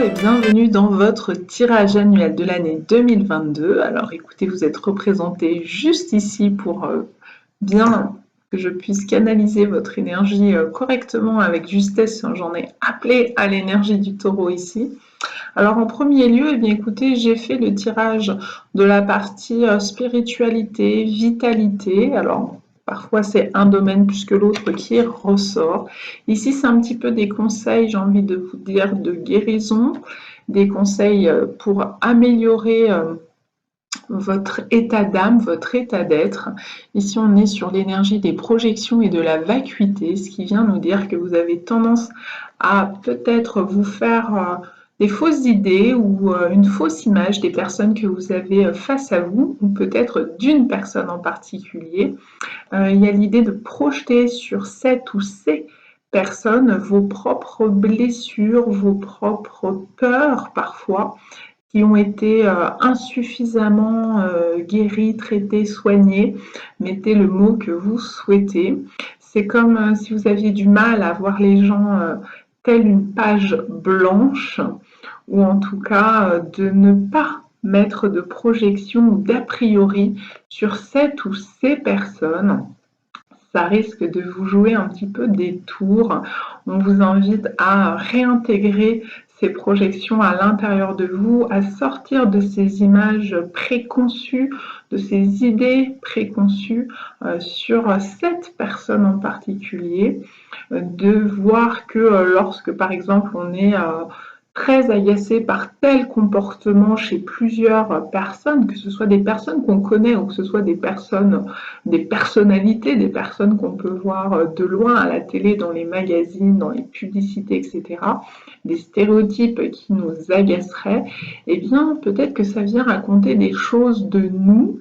et bienvenue dans votre tirage annuel de l'année 2022. Alors écoutez, vous êtes représenté juste ici pour bien que je puisse canaliser votre énergie correctement avec justesse. J'en ai appelé à l'énergie du taureau ici. Alors en premier lieu, eh bien écoutez, j'ai fait le tirage de la partie spiritualité, vitalité. Alors parfois c'est un domaine plus que l'autre qui ressort. Ici c'est un petit peu des conseils, j'ai envie de vous dire, de guérison, des conseils pour améliorer votre état d'âme, votre état d'être. Ici, on est sur l'énergie des projections et de la vacuité, ce qui vient nous dire que vous avez tendance à peut-être vous faire des fausses idées ou une fausse image des personnes que vous avez face à vous, ou peut-être d'une personne en particulier. Il y a l'idée de projeter sur cette ou ces personnes vos propres blessures, vos propres peurs parfois, qui ont été insuffisamment guéris, traités, soignés. Mettez le mot que vous souhaitez. C'est comme si vous aviez du mal à voir les gens telle une page blanche, ou en tout cas de ne pas mettre de projection ou d'a priori sur cette ou ces personnes. Ça risque de vous jouer un petit peu des tours. On vous invite à réintégrer ces projections à l'intérieur de vous, à sortir de ces images préconçues, de ces idées préconçues sur cette personne en particulier, de voir que lorsque par exemple on est très agacé par tel comportement chez plusieurs personnes, que ce soit des personnes qu'on connaît ou que ce soit des personnes, des personnalités, des personnes qu'on peut voir de loin à la télé, dans les magazines, dans les publicités, etc., des stéréotypes qui nous agaceraient, eh bien peut-être que ça vient raconter des choses de nous.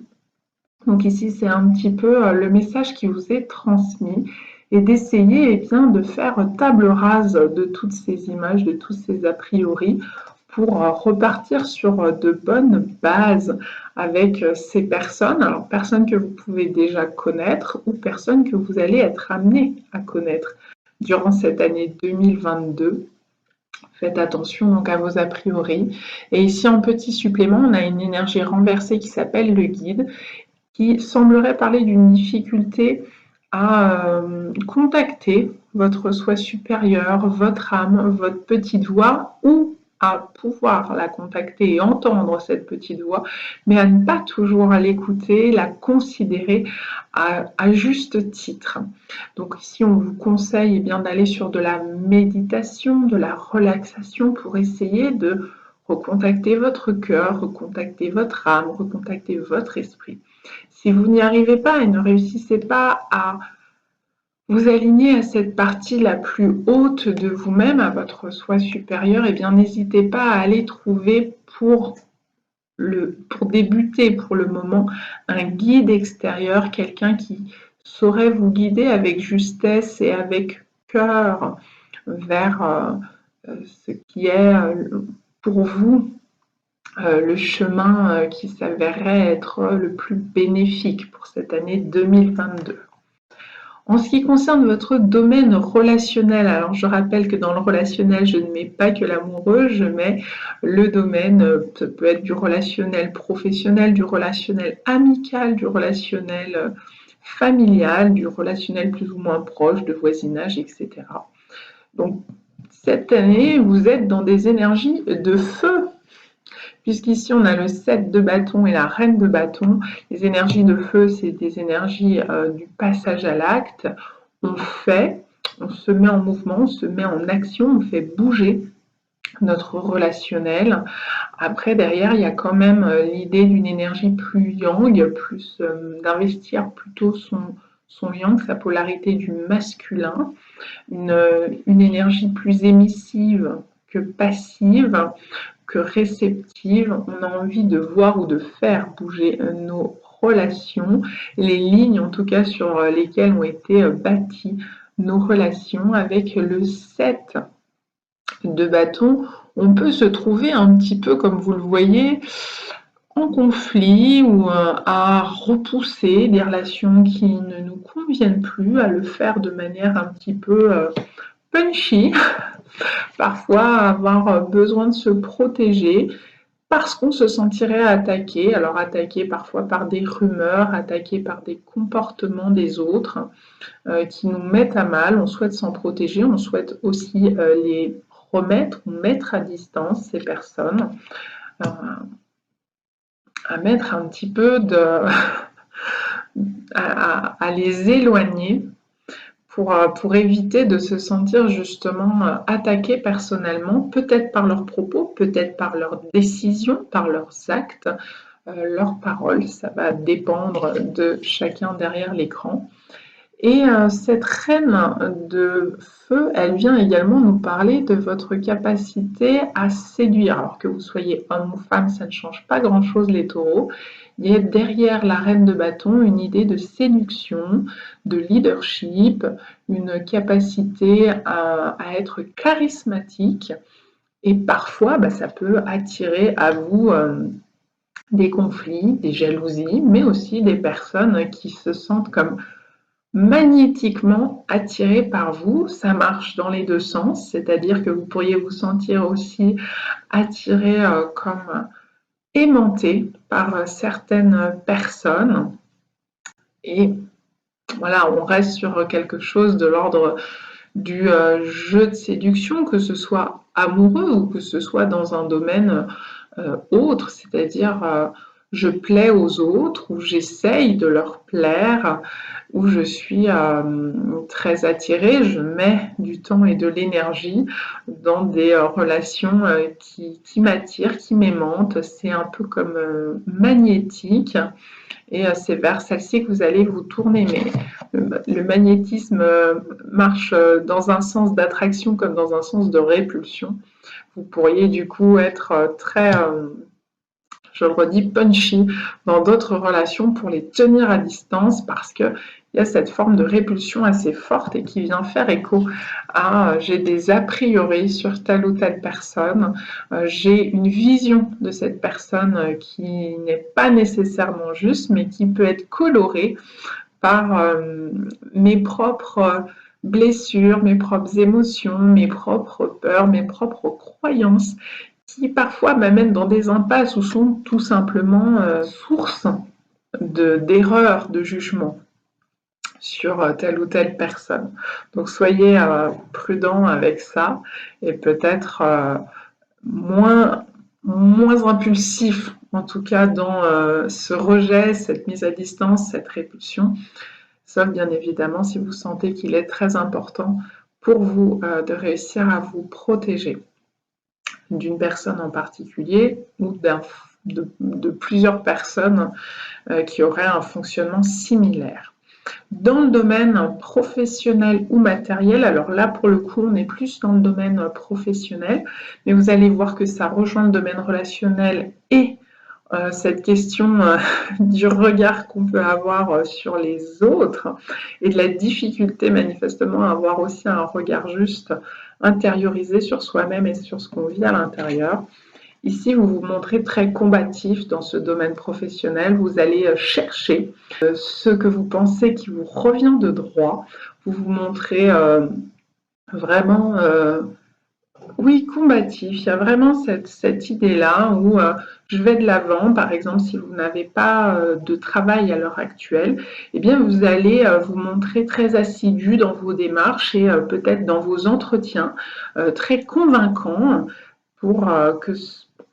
Donc ici, c'est un petit peu le message qui vous est transmis, et d'essayer eh bien, de faire table rase de toutes ces images, de tous ces a priori, pour repartir sur de bonnes bases avec ces personnes. Alors, personnes que vous pouvez déjà connaître ou personnes que vous allez être amené à connaître durant cette année 2022. Faites attention donc à vos a priori. Et ici, en petit supplément, on a une énergie renversée qui s'appelle le guide, qui semblerait parler d'une difficulté à contacter votre soi supérieur, votre âme, votre petite voix, ou à pouvoir la contacter et entendre cette petite voix, mais à ne pas toujours l'écouter, la considérer à juste titre. Donc ici, on vous conseille eh bien, d'aller sur de la méditation, de la relaxation pour essayer de recontacter votre cœur, recontacter votre âme, recontacter votre esprit. Si vous n'y arrivez pas et ne réussissez pas à vous aligner à cette partie la plus haute de vous-même, à votre soi supérieur, eh bien n'hésitez pas à aller trouver pour débuter pour le moment un guide extérieur, quelqu'un qui saurait vous guider avec justesse et avec cœur vers ce qui est pour vous le chemin qui s'avérerait être le plus bénéfique pour cette année 2022. En ce qui concerne votre domaine relationnel, alors je rappelle que dans le relationnel, je ne mets pas que l'amoureux, je mets le domaine, ça peut être du relationnel professionnel, du relationnel amical, du relationnel familial, du relationnel plus ou moins proche, de voisinage, etc. Donc cette année, vous êtes dans des énergies de feu, puisqu'ici on a le 7 de bâton et la reine de bâton. Les énergies de feu, c'est des énergies du passage à l'acte. On fait, on se met en mouvement, on se met en action, on fait bouger notre relationnel. Après, derrière, il y a quand même l'idée d'une énergie plus yang, plus d'investir plutôt son yang, sa polarité du masculin, une énergie plus émissive que passive, que réceptive. On a envie de voir ou de faire bouger nos relations, les lignes en tout cas sur lesquelles ont été bâties nos relations. Avec le 7 de bâton, on peut se trouver un petit peu, comme vous le voyez, en conflit ou à repousser des relations qui ne nous conviennent plus, à le faire de manière un petit peu punchy, parfois avoir besoin de se protéger parce qu'on se sentirait attaqué. Alors attaqué parfois par des rumeurs, attaqué par des comportements des autres qui nous mettent à mal. On souhaite s'en protéger, on souhaite aussi les remettre ou mettre à distance ces personnes, à mettre un petit peu de... à les éloigner pour éviter de se sentir justement attaqué personnellement, peut-être par leurs propos, peut-être par leurs décisions, par leurs actes, leurs paroles. Ça va dépendre de chacun derrière l'écran. Et cette reine de feu, elle vient également nous parler de votre capacité à séduire. Alors que vous soyez homme ou femme, ça ne change pas grand-chose les taureaux. Il y a derrière la reine de bâton une idée de séduction, de leadership, une capacité à être charismatique. Et parfois, ça peut attirer à vous des conflits, des jalousies, mais aussi des personnes qui se sentent comme magnétiquement attiré par vous. Ça marche dans les deux sens, c'est-à-dire que vous pourriez vous sentir aussi attiré comme aimanté par certaines personnes. Et voilà, on reste sur quelque chose de l'ordre du jeu de séduction, que ce soit amoureux ou que ce soit dans un domaine autre, c'est-à-dire je plais aux autres ou j'essaye de leur plaire, où je suis très attirée, je mets du temps et de l'énergie dans des relations qui m'attirent, qui m'aimantent. C'est un peu comme magnétique et c'est vers celle-ci que vous allez vous tourner. Mais le magnétisme marche dans un sens d'attraction comme dans un sens de répulsion. Vous pourriez du coup être très... je le redis, punchy dans d'autres relations pour les tenir à distance parce qu'il y a cette forme de répulsion assez forte et qui vient faire écho à j'ai des a priori sur telle ou telle personne, j'ai une vision de cette personne qui n'est pas nécessairement juste mais qui peut être colorée par mes propres blessures, mes propres émotions, mes propres peurs, mes propres croyances qui parfois m'amènent dans des impasses ou sont tout simplement source d'erreurs de jugement sur telle ou telle personne. Donc soyez prudents avec ça et peut-être moins impulsif en tout cas dans ce rejet, cette mise à distance, cette répulsion, sauf bien évidemment si vous sentez qu'il est très important pour vous de réussir à vous protéger d'une personne en particulier ou de plusieurs personnes qui auraient un fonctionnement similaire. Dans le domaine professionnel ou matériel, alors là pour le coup on est plus dans le domaine professionnel, mais vous allez voir que ça rejoint le domaine relationnel et cette question du regard qu'on peut avoir sur les autres et de la difficulté manifestement à avoir aussi un regard juste intériorisé sur soi-même et sur ce qu'on vit à l'intérieur. Ici, vous vous montrez très combatif dans ce domaine professionnel. Vous allez chercher ce que vous pensez qui vous revient de droit. Vous vous montrez vraiment... oui, combatif. Il y a vraiment cette idée-là où je vais de l'avant. Par exemple, si vous n'avez pas de travail à l'heure actuelle, eh bien, vous allez vous montrer très assidu dans vos démarches et peut-être dans vos entretiens, très convaincant pour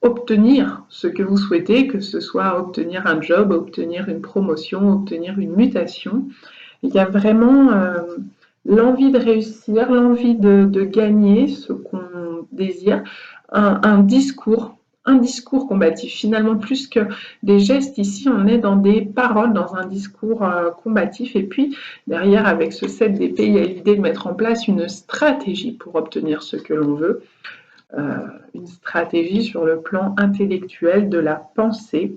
obtenir ce que vous souhaitez, que ce soit obtenir un job, obtenir une promotion, obtenir une mutation. Il y a vraiment l'envie de réussir, l'envie de gagner ce qu'on désire, un discours combatif. Finalement, plus que des gestes, ici, on est dans des paroles, dans un discours combatif. Et puis, derrière, avec ce 7 d'épée, il y a l'idée de mettre en place une stratégie pour obtenir ce que l'on veut. Une stratégie sur le plan intellectuel de la pensée,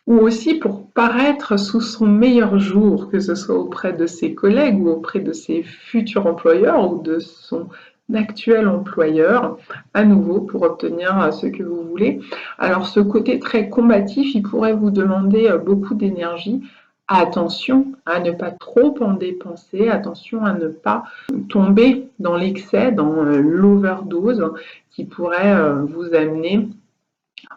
ou aussi pour paraître sous son meilleur jour, que ce soit auprès de ses collègues ou auprès de ses futurs employeurs ou de son actuel employeur, à nouveau pour obtenir ce que vous voulez. Alors ce côté très combatif, il pourrait vous demander beaucoup d'énergie attention à ne pas trop en dépenser, attention à ne pas tomber dans l'excès, dans l'overdose qui pourrait vous amener,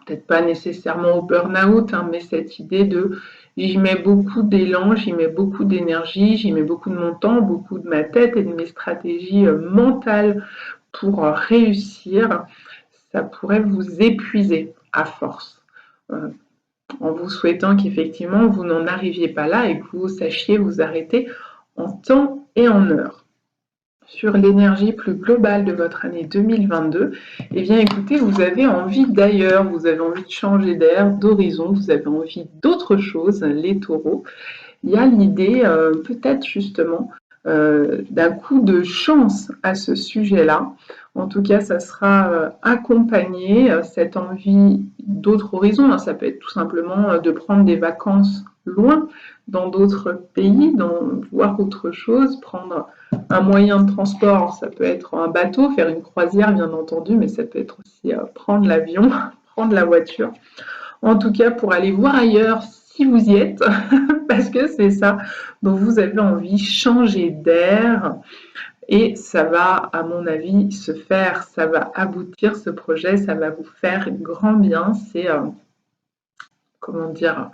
peut-être pas nécessairement au burn-out, hein, mais cette idée de j'y mets beaucoup d'élan, j'y mets beaucoup d'énergie, j'y mets beaucoup de mon temps, beaucoup de ma tête et de mes stratégies mentales pour réussir, ça pourrait vous épuiser à force. En vous souhaitant qu'effectivement vous n'en arriviez pas là et que vous sachiez vous arrêter en temps et en heure. Sur l'énergie plus globale de votre année 2022, eh bien écoutez, vous avez envie d'ailleurs, vous avez envie de changer d'air, d'horizon, vous avez envie d'autre chose, les taureaux. Il y a l'idée peut-être justement d'un coup de chance à ce sujet-là. En tout cas, ça sera accompagné, cette envie d'autres horizons. Ça peut être tout simplement de prendre des vacances loin, dans d'autres pays, voir autre chose, prendre un moyen de transport. Ça peut être un bateau, faire une croisière, bien entendu, mais ça peut être aussi prendre l'avion, prendre la voiture. En tout cas, pour aller voir ailleurs si vous y êtes, parce que c'est ça dont vous avez envie, changer d'air. Et ça va, à mon avis, se faire, ça va aboutir ce projet, ça va vous faire grand bien. C'est, comment dire,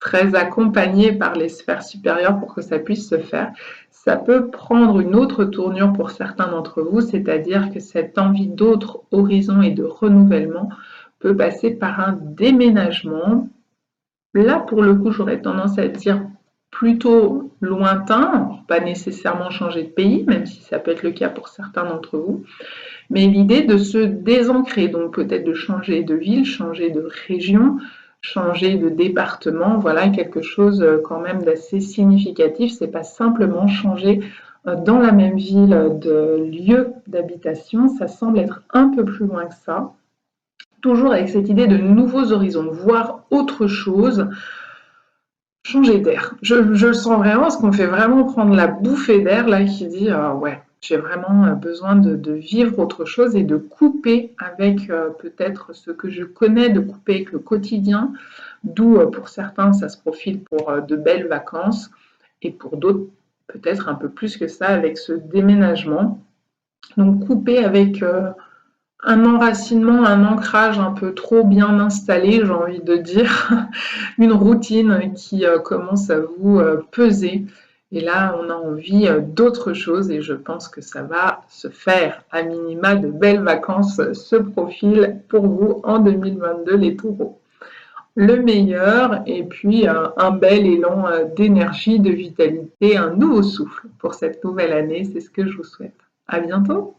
très accompagné par les sphères supérieures pour que ça puisse se faire. Ça peut prendre une autre tournure pour certains d'entre vous, c'est-à-dire que cette envie d'autres horizons et de renouvellement peut passer par un déménagement. Là, pour le coup, j'aurais tendance à dire plutôt lointain, pas nécessairement changer de pays, même si ça peut être le cas pour certains d'entre vous, mais l'idée de se désancrer, donc peut-être de changer de ville, changer de région, changer de département, voilà quelque chose quand même d'assez significatif. C'est pas simplement changer dans la même ville de lieu d'habitation, ça semble être un peu plus loin que ça. Toujours avec cette idée de nouveaux horizons, voir autre chose, changer d'air. Je le sens vraiment, parce qu'on me fait vraiment prendre la bouffée d'air là qui dit ouais, j'ai vraiment besoin de vivre autre chose et de couper avec peut-être ce que je connais, de couper avec le quotidien, d'où pour certains ça se profile pour de belles vacances et pour d'autres peut-être un peu plus que ça avec ce déménagement. Donc couper avec un enracinement, un ancrage un peu trop bien installé, j'ai envie de dire, une routine qui commence à vous peser. Et là, on a envie d'autre chose et je pense que ça va se faire. À minima, de belles vacances se profilent pour vous en 2022, les taureaux. Le meilleur et puis un bel élan d'énergie, de vitalité, un nouveau souffle pour cette nouvelle année. C'est ce que je vous souhaite. À bientôt!